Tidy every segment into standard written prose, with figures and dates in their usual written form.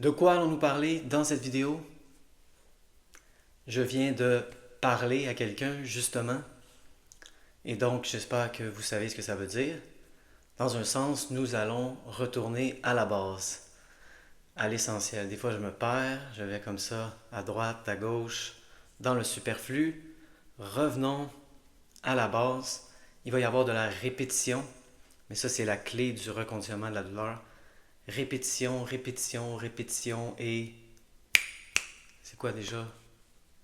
De quoi allons-nous parler dans cette vidéo? Je viens de parler à quelqu'un, justement, et donc j'espère que vous savez ce que ça veut dire. Dans un sens, nous allons retourner à la base, à l'essentiel. Des fois, je me perds, je vais comme ça, à droite, à gauche, dans le superflu. Revenons à la base. Il va y avoir de la répétition, mais ça, c'est la clé du reconditionnement de la douleur. Répétition, répétition, répétition et... C'est quoi déjà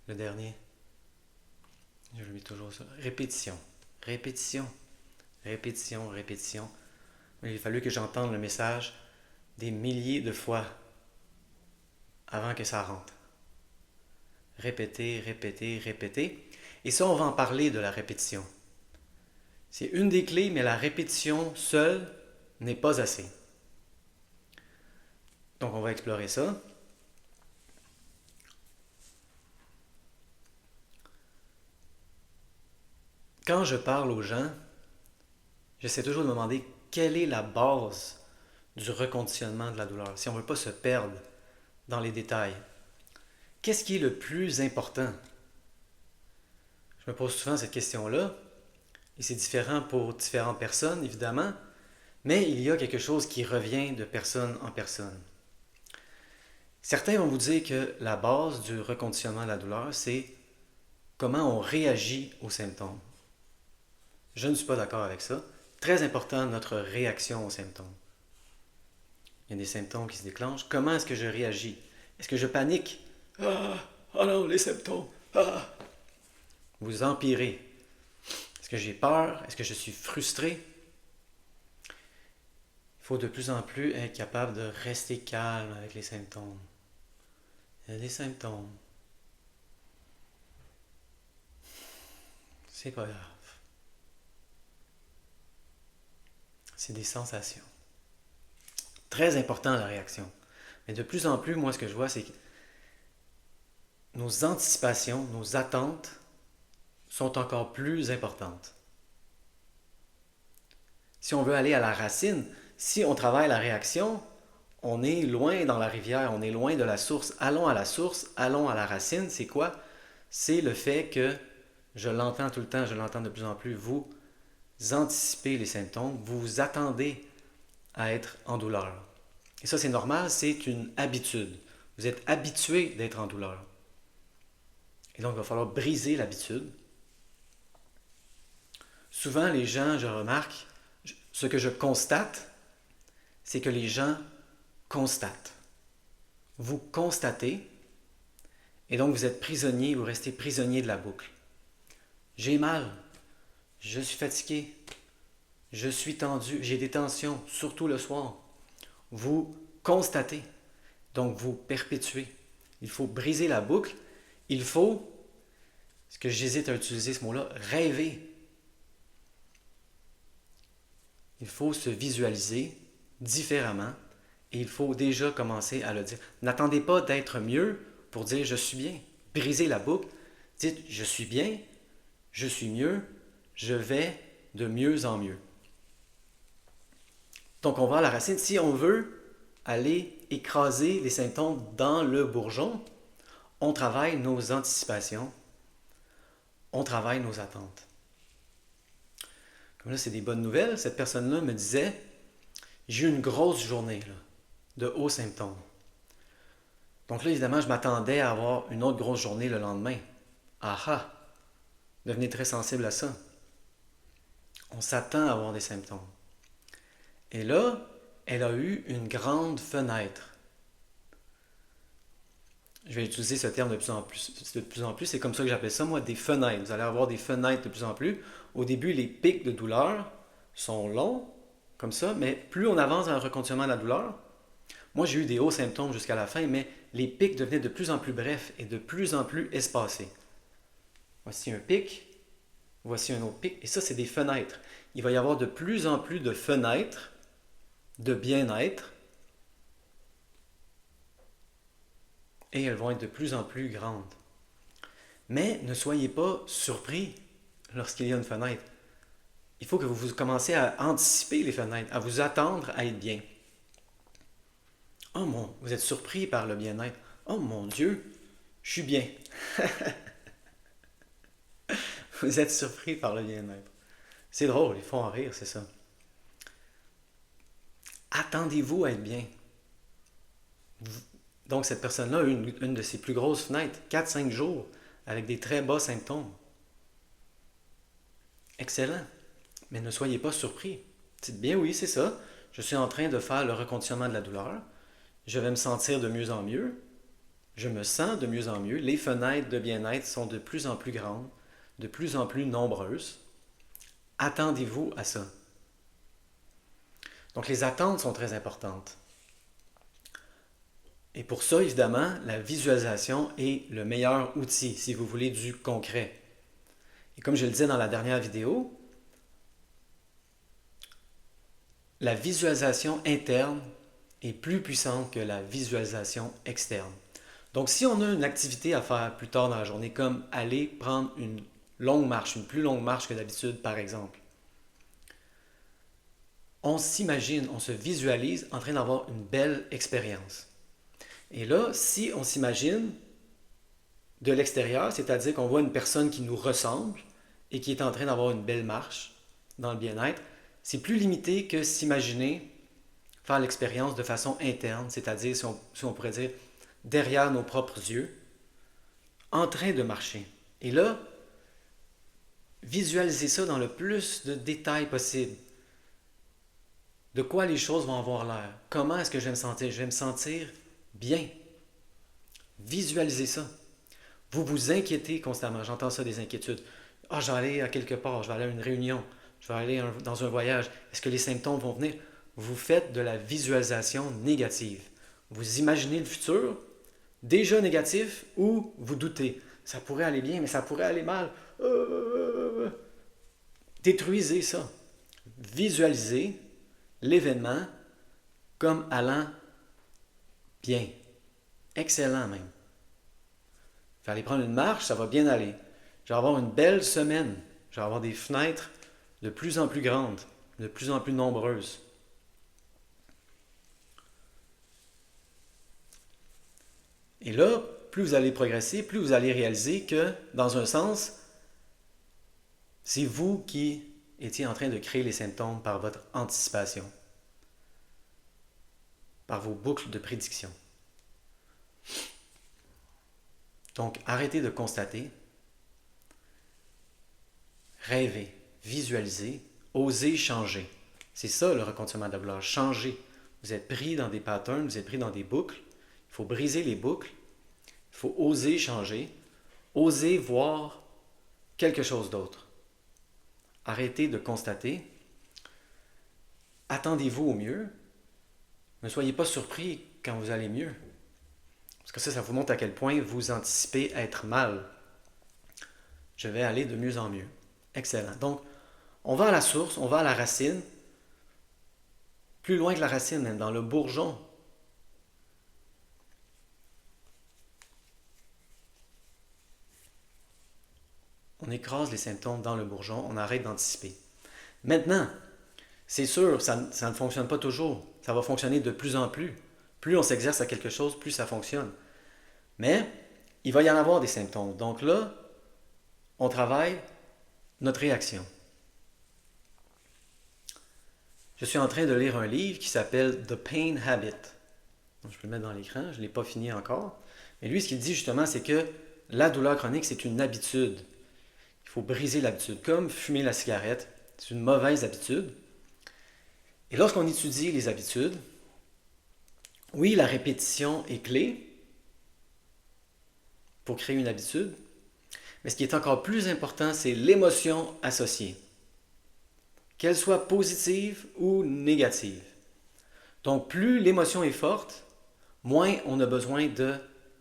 le dernier? Je le mets toujours ça. Répétition, répétition, répétition, répétition. Il a fallu que j'entende le message des milliers de fois avant que ça rentre. Répéter, répéter, répéter. Et ça, on va en parler de la répétition. C'est une des clés, mais la répétition seule n'est pas assez. Donc, on va explorer ça. Quand je parle aux gens, j'essaie toujours de me demander quelle est la base du reconditionnement de la douleur, si on ne veut pas se perdre dans les détails. Qu'est-ce qui est le plus important? Je me pose souvent cette question-là, et c'est différent pour différentes personnes, évidemment, mais il y a quelque chose qui revient de personne en personne. Certains vont vous dire que la base du reconditionnement de la douleur, c'est comment on réagit aux symptômes. Je ne suis pas d'accord avec ça. Très important, notre réaction aux symptômes. Il y a des symptômes qui se déclenchent. Comment est-ce que je réagis? Est-ce que je panique? Ah, oh non, les symptômes. Ah. Vous empirez. Est-ce que j'ai peur? Est-ce que je suis frustré? Il faut de plus en plus être capable de rester calme avec les symptômes. Il y a des symptômes. C'est pas grave. C'est des sensations. Très important la réaction. Mais de plus en plus, moi, ce que je vois, c'est que nos anticipations, nos attentes sont encore plus importantes. Si on veut aller à la racine, si on travaille la réaction, on est loin dans la rivière, on est loin de la source. Allons à la source, allons à la racine. C'est quoi? C'est le fait que, je l'entends tout le temps, je l'entends de plus en plus, vous anticipez les symptômes, vous vous attendez à être en douleur. Et ça, c'est normal, c'est une habitude. Vous êtes habitué d'être en douleur. Et donc, il va falloir briser l'habitude. Souvent, les gens, je remarque, ce que je constate, c'est que les gens constatent. Vous constatez, et donc vous êtes prisonnier, vous restez prisonnier de la boucle. J'ai mal, je suis fatigué, je suis tendu, j'ai des tensions, surtout le soir. Vous constatez, donc vous perpétuez. Il faut briser la boucle, il faut, ce que j'hésite à utiliser ce mot-là, rêver. Il faut se visualiser différemment et il faut déjà commencer à le dire. N'attendez pas d'être mieux pour dire je suis bien. Brisez la boucle. Dites je suis bien, je suis mieux, je vais de mieux en mieux. Donc on va à la racine. Si on veut aller écraser les symptômes dans le bourgeon, on travaille nos anticipations, on travaille nos attentes. Comme là, c'est des bonnes nouvelles. Cette personne-là me disait, j'ai eu une grosse journée là, de hauts symptômes. Donc là, évidemment, je m'attendais à avoir une autre grosse journée le lendemain. Ah ah! Devenez très sensible à ça. On s'attend à avoir des symptômes. Et là, elle a eu une grande fenêtre. Je vais utiliser ce terme de plus en plus. De plus en plus, c'est comme ça que j'appelle ça, moi, des fenêtres. Vous allez avoir des fenêtres de plus en plus. Au début, les pics de douleur sont longs, comme ça, mais plus on avance dans le reconditionnement de la douleur, moi, j'ai eu des hauts symptômes jusqu'à la fin, mais les pics devenaient de plus en plus brefs et de plus en plus espacés. Voici un pic, voici un autre pic, et ça, c'est des fenêtres. Il va y avoir de plus en plus de fenêtres de bien-être, et elles vont être de plus en plus grandes. Mais ne soyez pas surpris lorsqu'il y a une fenêtre. Il faut que vous commenciez à anticiper les fenêtres, à vous attendre à être bien. Vous êtes surpris par le bien-être. Oh mon Dieu, je suis bien. Vous êtes surpris par le bien-être. C'est drôle, il faut en rire, c'est ça. Attendez-vous à être bien. Donc cette personne-là a eu une de ses plus grosses fenêtres, 4-5 jours, avec des très bas symptômes. Excellent. Mais ne soyez pas surpris. Dites bien oui, c'est ça. Je suis en train de faire le reconditionnement de la douleur. Je vais me sentir de mieux en mieux. Je me sens de mieux en mieux. Les fenêtres de bien-être sont de plus en plus grandes, de plus en plus nombreuses. Attendez-vous à ça. Donc les attentes sont très importantes. Et pour ça, évidemment, la visualisation est le meilleur outil si vous voulez du concret. Et comme je le disais dans la dernière vidéo, la visualisation interne est plus puissante que la visualisation externe. Donc si on a une activité à faire plus tard dans la journée, comme aller prendre une longue marche, une plus longue marche que d'habitude par exemple, on s'imagine, on se visualise en train d'avoir une belle expérience. Et là, si on s'imagine de l'extérieur, c'est-à-dire qu'on voit une personne qui nous ressemble et qui est en train d'avoir une belle marche dans le bien-être, c'est plus limité que s'imaginer faire l'expérience de façon interne, c'est-à-dire, si on pourrait dire, derrière nos propres yeux, en train de marcher. Et là, visualisez ça dans le plus de détails possible. De quoi les choses vont avoir l'air. Comment est-ce que je vais me sentir? Je vais me sentir bien. Visualisez ça. Vous vous inquiétez constamment. J'entends ça, des inquiétudes. Ah, je vais aller à quelque part, je vais aller à une réunion, je vais aller dans un voyage. Est-ce que les symptômes vont venir? Vous faites de la visualisation négative. Vous imaginez le futur déjà négatif ou vous doutez. Ça pourrait aller bien, mais ça pourrait aller mal. Détruisez ça. Visualisez l'événement comme allant bien. Excellent même. Je vais aller prendre une marche, ça va bien aller. Je vais avoir une belle semaine. Je vais avoir des fenêtres de plus en plus grandes, de plus en plus nombreuses. Et là, plus vous allez progresser, plus vous allez réaliser que, dans un sens, c'est vous qui étiez en train de créer les symptômes par votre anticipation, par vos boucles de prédiction. Donc, arrêtez de constater, rêvez, visualisez, osez changer. C'est ça le reconditionnement de la douleur, changer. Vous êtes pris dans des patterns, vous êtes pris dans des boucles. Il faut briser les boucles. Il faut oser changer, oser voir quelque chose d'autre. Arrêtez de constater. Attendez-vous au mieux. Ne soyez pas surpris quand vous allez mieux. Parce que ça vous montre à quel point vous anticipez être mal. Je vais aller de mieux en mieux. Excellent. Donc, on va à la source, on va à la racine. Plus loin que la racine, même dans le bourgeon. On écrase les symptômes dans le bourgeon, on arrête d'anticiper. Maintenant, c'est sûr, ça ne fonctionne pas toujours. Ça va fonctionner de plus en plus. Plus on s'exerce à quelque chose, plus ça fonctionne. Mais il va y en avoir des symptômes. Donc là, on travaille notre réaction. Je suis en train de lire un livre qui s'appelle The Pain Habit. Donc, je peux le mettre dans l'écran, je ne l'ai pas fini encore. Mais lui, ce qu'il dit justement, c'est que la douleur chronique, c'est une habitude. Il faut briser l'habitude. Comme fumer la cigarette, c'est une mauvaise habitude. Et lorsqu'on étudie les habitudes, oui, la répétition est clé pour créer une habitude, mais ce qui est encore plus important, c'est l'émotion associée, qu'elle soit positive ou négative. Donc, plus l'émotion est forte, moins on a besoin de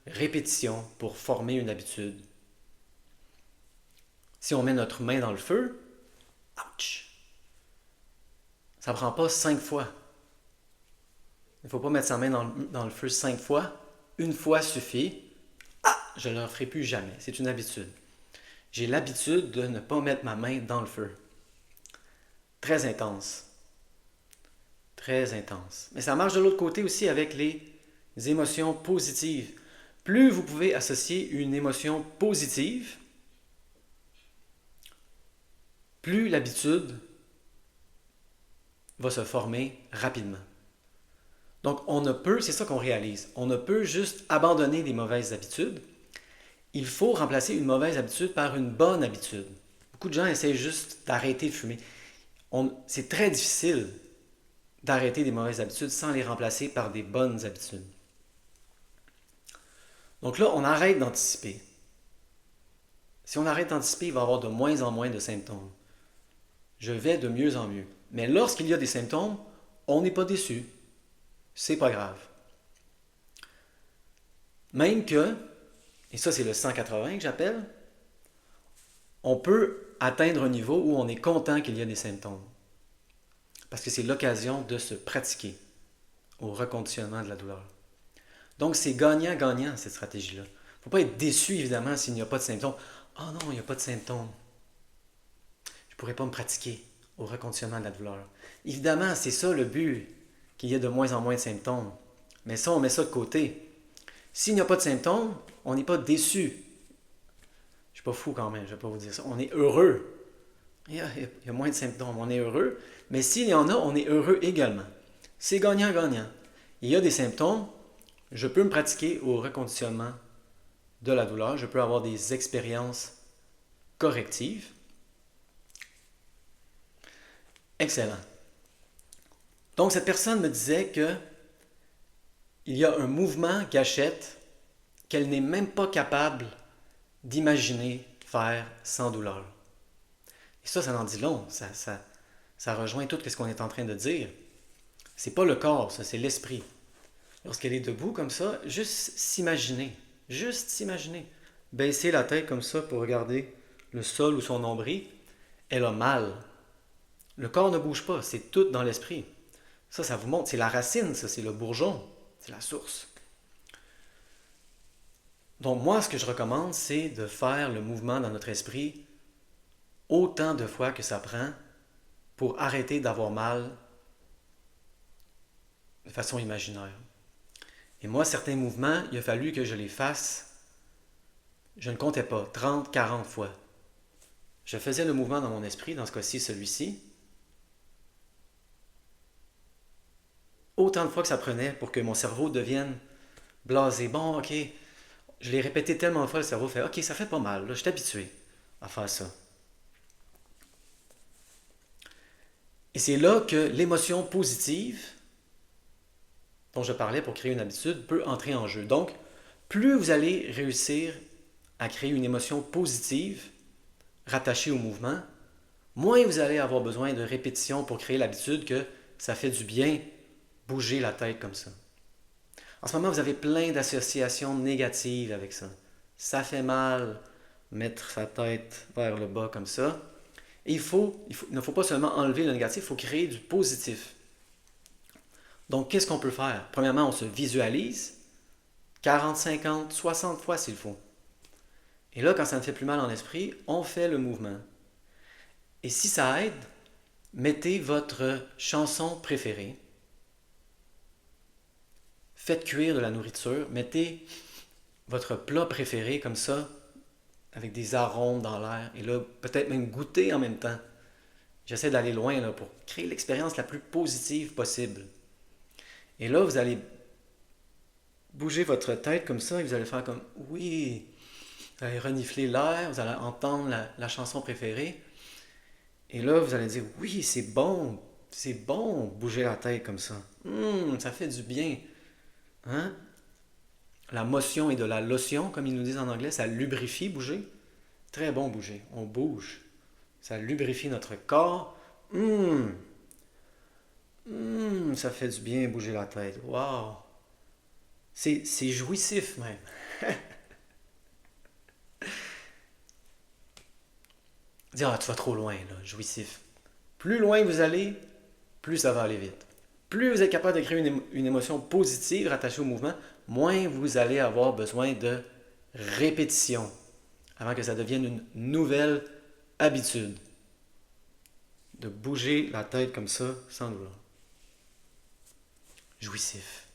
répétition pour former une habitude. Si on met notre main dans le feu, ouch, ça ne prend pas 5 fois. Il ne faut pas mettre sa main dans le feu 5 fois. Une fois suffit. Ah, je ne le referai plus jamais. C'est une habitude. J'ai l'habitude de ne pas mettre ma main dans le feu. Très intense. Très intense. Mais ça marche de l'autre côté aussi avec les des émotions positives. Plus vous pouvez associer une émotion positive, plus l'habitude va se former rapidement. Donc, c'est ça qu'on réalise, on ne peut juste abandonner des mauvaises habitudes. Il faut remplacer une mauvaise habitude par une bonne habitude. Beaucoup de gens essaient juste d'arrêter de fumer. C'est très difficile d'arrêter des mauvaises habitudes sans les remplacer par des bonnes habitudes. Donc là, on arrête d'anticiper. Si on arrête d'anticiper, il va y avoir de moins en moins de symptômes. Je vais de mieux en mieux. Mais lorsqu'il y a des symptômes, on n'est pas déçu. C'est pas grave. Même que, et ça c'est le 180 que j'appelle, on peut atteindre un niveau où on est content qu'il y ait des symptômes. Parce que c'est l'occasion de se pratiquer au reconditionnement de la douleur. Donc c'est gagnant-gagnant cette stratégie-là. Il ne faut pas être déçu évidemment s'il n'y a pas de symptômes. « Ah non, il n'y a pas de symptômes. Je ne pourrais pas me pratiquer au reconditionnement de la douleur. » Évidemment, c'est ça le but, qu'il y ait de moins en moins de symptômes. Mais ça, on met ça de côté. S'il n'y a pas de symptômes, on n'est pas déçu. Je ne suis pas fou quand même, je ne vais pas vous dire ça. On est heureux. Il y a moins de symptômes, on est heureux. Mais s'il y en a, on est heureux également. C'est gagnant-gagnant. Il y a des symptômes, je peux me pratiquer au reconditionnement de la douleur, je peux avoir des expériences correctives. Excellent. Donc cette personne me disait que il y a un mouvement gâchette qu'elle n'est même pas capable d'imaginer faire sans douleur. Et ça en dit long. Ça rejoint tout ce qu'on est en train de dire. C'est pas le corps, ça, c'est l'esprit. Lorsqu'elle est debout comme ça, juste s'imaginer. Baisser la tête comme ça pour regarder le sol ou son nombril, elle a mal. Le corps ne bouge pas, c'est tout dans l'esprit. Ça vous montre, c'est la racine, ça, c'est le bourgeon, c'est la source. Donc moi, ce que je recommande, c'est de faire le mouvement dans notre esprit autant de fois que ça prend pour arrêter d'avoir mal de façon imaginaire. Et moi, certains mouvements, il a fallu que je les fasse, je ne comptais pas, 30, 40 fois. Je faisais le mouvement dans mon esprit, dans ce cas-ci, celui-ci, autant de fois que ça prenait pour que mon cerveau devienne blasé. Bon, ok, je l'ai répété tellement de fois, le cerveau fait, ok, ça fait pas mal, là, je suis habitué à faire ça. Et c'est là que l'émotion positive dont je parlais pour créer une habitude peut entrer en jeu. Donc, plus vous allez réussir à créer une émotion positive rattachée au mouvement, moins vous allez avoir besoin de répétition pour créer l'habitude que ça fait du bien bouger la tête comme ça. En ce moment, vous avez plein d'associations négatives avec ça. Ça fait mal mettre sa tête vers le bas comme ça. Et il ne faut pas seulement enlever le négatif, il faut créer du positif. Donc, qu'est-ce qu'on peut faire? Premièrement, on se visualise 40, 50, 60 fois s'il faut. Et là, quand ça ne fait plus mal en esprit, on fait le mouvement. Et si ça aide, mettez votre chanson préférée. Faites cuire de la nourriture. Mettez votre plat préféré comme ça, avec des arômes dans l'air. Et là, peut-être même goûter en même temps. J'essaie d'aller loin là, pour créer l'expérience la plus positive possible. Et là, vous allez bouger votre tête comme ça et vous allez faire comme oui. Vous allez renifler l'air, vous allez entendre la chanson préférée. Et là, vous allez dire oui, c'est bon bouger la tête comme ça. Ça fait du bien. Hein? La motion et de la lotion, comme ils nous disent en anglais, ça lubrifie bouger. Très bon bouger. On bouge. Ça lubrifie notre corps. Ça fait du bien bouger la tête. Wow! C'est jouissif même. Dire, tu vas trop loin, là, jouissif. Plus loin vous allez, plus ça va aller vite. Plus vous êtes capable de créer une émotion positive rattachée au mouvement, moins vous allez avoir besoin de répétition avant que ça devienne une nouvelle habitude. De bouger la tête comme ça sans douleur. Jouissif.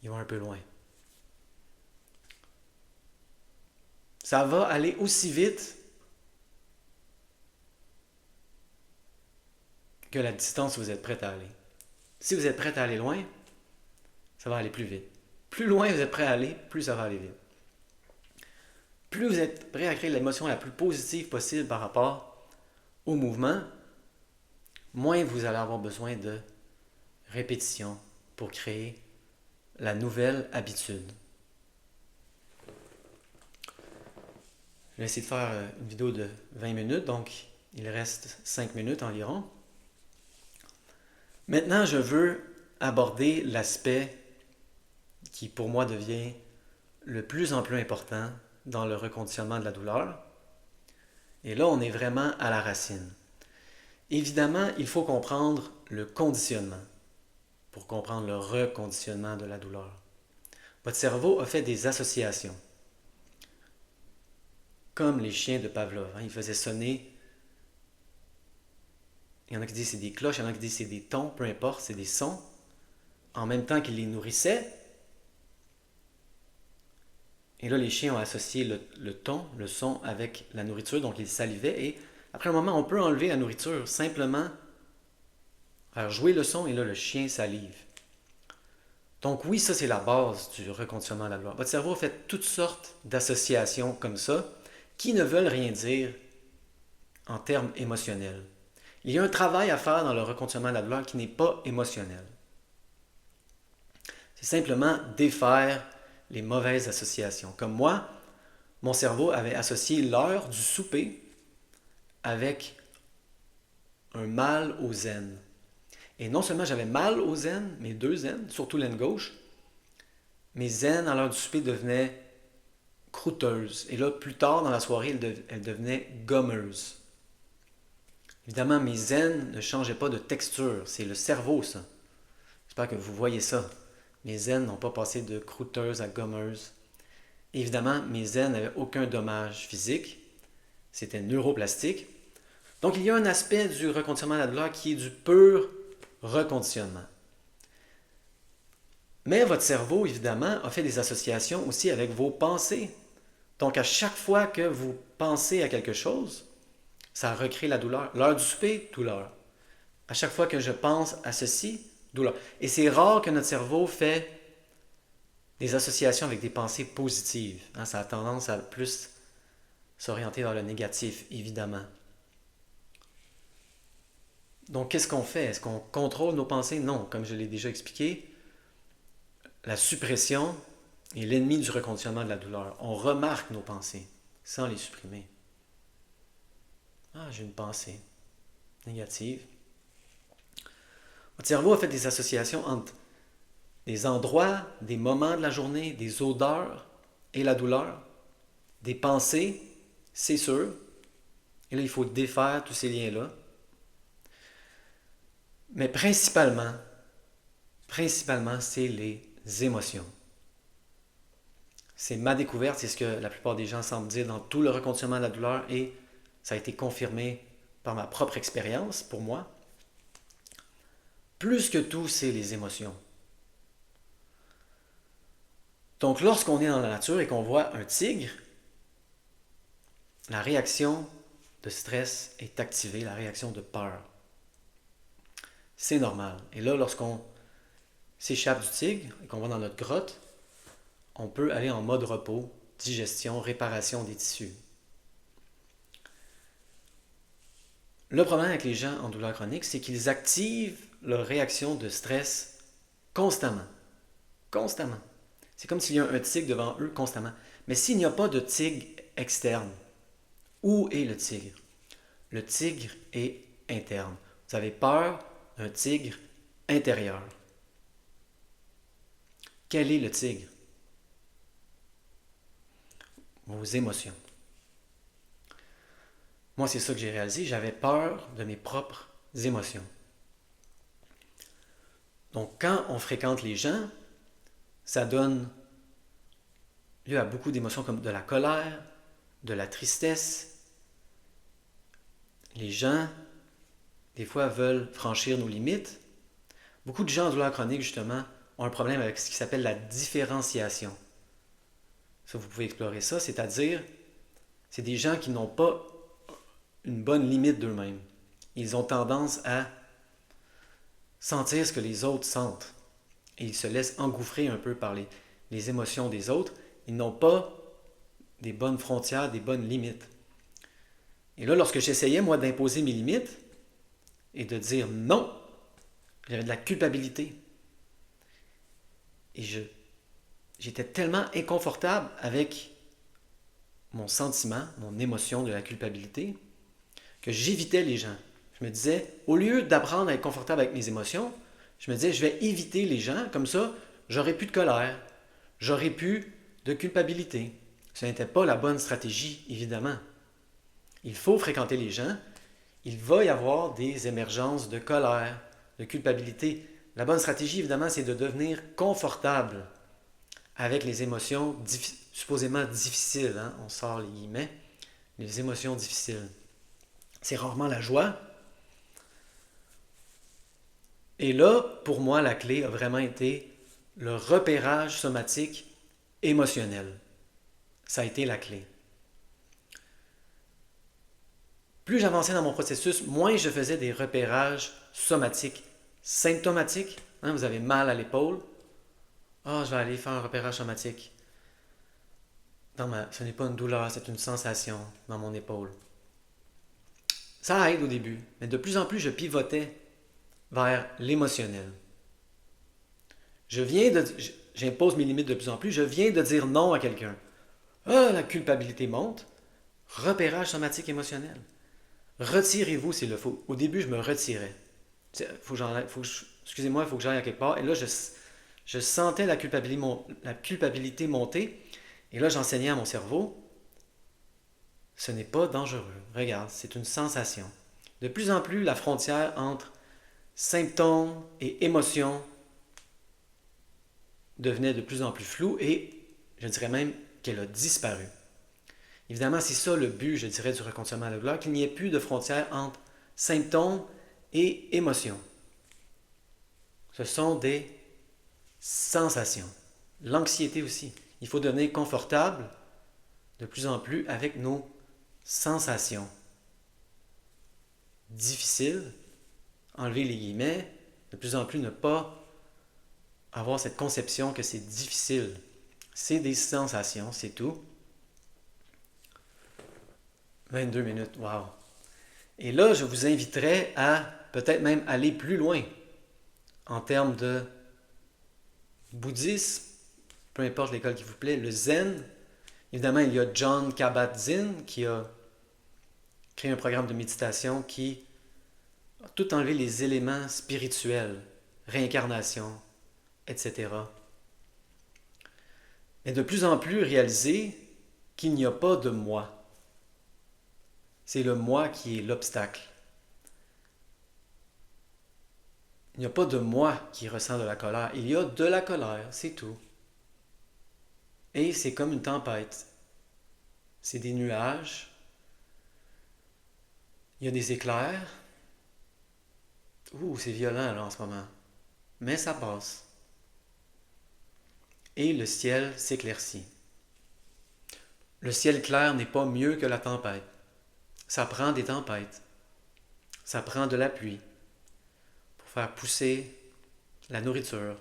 ils vont un peu loin. Ça va aller aussi vite que la distance où vous êtes prêt à aller. Si vous êtes prêt à aller loin, ça va aller plus vite. Plus loin vous êtes prêt à aller, plus ça va aller vite. Plus vous êtes prêt à créer l'émotion la plus positive possible par rapport au mouvement, moins vous allez avoir besoin de répétition pour créer la nouvelle habitude. Je vais essayer de faire une vidéo de 20 minutes, donc il reste 5 minutes environ. Maintenant, je veux aborder l'aspect qui pour moi devient le plus en plus important dans le reconditionnement de la douleur. Et là, on est vraiment à la racine. Évidemment, il faut comprendre le conditionnement pour comprendre le reconditionnement de la douleur. Votre cerveau a fait des associations. Comme les chiens de Pavlov. Il faisait sonner. Il y en a qui disent que c'est des cloches, il y en a qui disent que c'est des tons, peu importe, c'est des sons. En même temps qu'il les nourrissait. Et là, les chiens ont associé le ton, le son avec la nourriture, donc ils salivaient. Et après un moment, on peut enlever la nourriture, simplement faire jouer le son, et là, le chien salive. Donc oui, ça c'est la base du reconditionnement de la douleur. Votre cerveau a fait toutes sortes d'associations comme ça, qui ne veulent rien dire en termes émotionnels. Il y a un travail à faire dans le reconditionnement de la douleur qui n'est pas émotionnel. C'est simplement défaire les mauvaises associations. Comme moi, mon cerveau avait associé l'heure du souper avec un mal au zen. Et non seulement j'avais mal aux aines, mes deux aines, surtout l'aine gauche, mes aines à l'heure du souper devenaient croûteuses. Et là, plus tard dans la soirée, elles devenaient gommeuses. Évidemment, mes aines ne changeaient pas de texture. C'est le cerveau, ça. J'espère que vous voyez ça. Mes aines n'ont pas passé de croûteuses à gommeuses. Évidemment, mes aines n'avaient aucun dommage physique. C'était neuroplastique. Donc, il y a un aspect du reconditionnement de la douleur qui est du pur reconditionnement. Mais votre cerveau, évidemment, a fait des associations aussi avec vos pensées. Donc, à chaque fois que vous pensez à quelque chose, ça recrée la douleur. L'heure du souper, douleur. À chaque fois que je pense à ceci, douleur. Et c'est rare que notre cerveau fait des associations avec des pensées positives. Ça a tendance à plus s'orienter vers le négatif, évidemment. Donc, qu'est-ce qu'on fait? Est-ce qu'on contrôle nos pensées? Non, comme je l'ai déjà expliqué, la suppression est l'ennemi du reconditionnement de la douleur. On remarque nos pensées sans les supprimer. Ah, j'ai une pensée négative. Votre cerveau a fait des associations entre des endroits, des moments de la journée, des odeurs et la douleur, des pensées, c'est sûr. Et là, il faut défaire tous ces liens-là. Mais principalement, c'est les émotions. C'est ma découverte, c'est ce que la plupart des gens semblent dire dans tout le reconditionnement de la douleur et ça a été confirmé par ma propre expérience pour moi. Plus que tout, c'est les émotions. Donc lorsqu'on est dans la nature et qu'on voit un tigre, la réaction de stress est activée, la réaction de peur. C'est normal. Et là, lorsqu'on s'échappe du tigre et qu'on va dans notre grotte, on peut aller en mode repos, digestion, réparation des tissus. Le problème avec les gens en douleur chronique, c'est qu'ils activent leur réaction de stress constamment. Constamment. C'est comme s'il y a un tigre devant eux constamment. Mais s'il n'y a pas de tigre externe, où est le tigre? Le tigre est interne. Vous avez peur d'un tigre intérieur. Quel est le tigre? Vos émotions. Moi, c'est ça que j'ai réalisé. J'avais peur de mes propres émotions. Donc, quand on fréquente les gens, ça donne lieu à beaucoup d'émotions comme de la colère, de la tristesse. Les gens, des fois, veulent franchir nos limites. Beaucoup de gens en douleur chronique, justement, ont un problème avec ce qui s'appelle la différenciation. Ça, vous pouvez explorer ça, c'est-à-dire, c'est des gens qui n'ont pas une bonne limite d'eux-mêmes. Ils ont tendance à sentir ce que les autres sentent. Et ils se laissent engouffrer un peu par les émotions des autres. Ils n'ont pas des bonnes frontières, des bonnes limites. Et là, lorsque j'essayais, moi, d'imposer mes limites et de dire non, j'avais de la culpabilité. Et j'étais tellement inconfortable avec mon sentiment, mon émotion de la culpabilité, que j'évitais les gens. Je me disais, au lieu d'apprendre à être confortable avec mes émotions, je me disais, je vais éviter les gens, comme ça, j'aurai plus de colère, j'aurai plus de culpabilité. Ce n'était pas la bonne stratégie, évidemment. Il faut fréquenter les gens. Il va y avoir des émergences de colère, de culpabilité. La bonne stratégie, évidemment, c'est de devenir confortable avec les émotions supposément difficiles. Hein? On sort les guillemets. Les émotions difficiles. C'est rarement la joie. Et là, pour moi, la clé a vraiment été le repérage somatique émotionnel. Ça a été la clé. Plus j'avançais dans mon processus, moins je faisais des repérages somatiques, symptomatiques. Hein, vous avez mal à l'épaule. Ah, je vais aller faire un repérage somatique. Ce n'est pas une douleur, c'est une sensation dans mon épaule. Ça aide au début, mais de plus en plus, je pivotais vers l'émotionnel. J'impose mes limites de plus en plus. Je viens de dire non à quelqu'un. Ah, la culpabilité monte. Repérage somatique émotionnel. Retirez-vous s'il le faut. Au début, je me retirais. Excusez-moi, il faut que j'aille à quelque part. Et là, je sentais la culpabilité monter. Et là, j'enseignais à mon cerveau, ce n'est pas dangereux. Regarde, c'est une sensation. De plus en plus, la frontière entre symptômes et émotions devenait de plus en plus floue et je dirais même qu'elle a disparu. Évidemment, c'est ça le but, je dirais, du reconditionnement à la douleur, qu'il n'y ait plus de frontière entre symptômes et émotions. Ce sont des sensations. L'anxiété aussi. Il faut devenir confortable de plus en plus avec nos sensations. Difficile, enlever les guillemets, de plus en plus ne pas avoir cette conception que c'est difficile. C'est des sensations, c'est tout. 22 minutes, wow. Et là, je vous inviterais à peut-être même aller plus loin en termes de bouddhisme, peu importe l'école qui vous plaît, le zen. Évidemment, il y a Jon Kabat-Zinn qui a créé un programme de méditation qui a tout enlevé les éléments spirituels, réincarnation, etc. Et de plus en plus réaliser qu'il n'y a pas de moi. C'est le moi qui est l'obstacle. Il n'y a pas de moi qui ressent de la colère. Il y a de la colère, c'est tout. Et c'est comme une tempête. C'est des nuages. Il y a des éclairs. Ouh, c'est violent là en ce moment. Mais ça passe. Et le ciel s'éclaircit. Le ciel clair n'est pas mieux que la tempête. Ça prend des tempêtes. Ça prend de la pluie pour faire pousser la nourriture.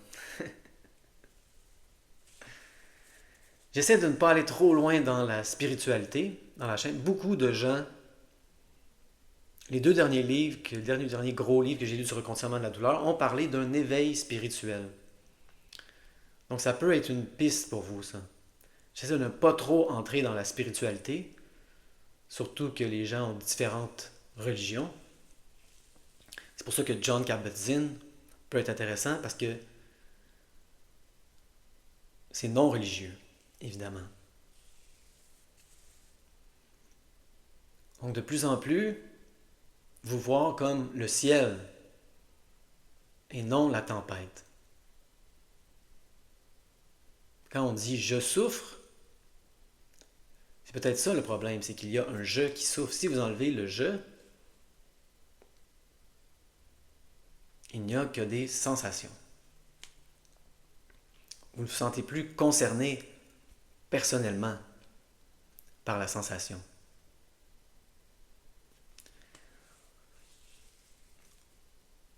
J'essaie de ne pas aller trop loin dans la spiritualité, dans la chaîne. Beaucoup de gens, les deux derniers livres, le dernier gros livre que j'ai lu sur le reconditionnement de la douleur, ont parlé d'un éveil spirituel. Donc ça peut être une piste pour vous, ça. J'essaie de ne pas trop entrer dans la spiritualité, surtout que les gens ont différentes religions. C'est pour ça que Jon Kabat-Zinn peut être intéressant parce que c'est non religieux, évidemment. Donc de plus en plus, vous voir comme le ciel et non la tempête. Quand on dit je souffre, c'est peut-être ça le problème, c'est qu'il y a un je qui souffre. Si vous enlevez le je, il n'y a que des sensations. vous ne vous sentez plus concerné personnellement par la sensation.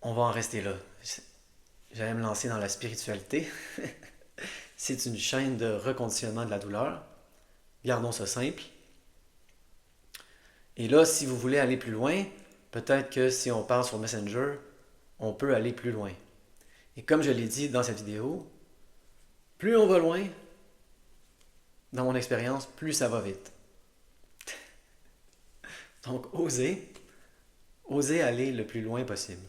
On va en rester là. J'allais me lancer dans la spiritualité. C'est une chaîne de reconditionnement de la douleur. Gardons ça simple. Et là, si vous voulez aller plus loin, peut-être que si on parle sur Messenger, on peut aller plus loin. Et comme je l'ai dit dans cette vidéo, plus on va loin, dans mon expérience, plus ça va vite. Donc, osez aller le plus loin possible.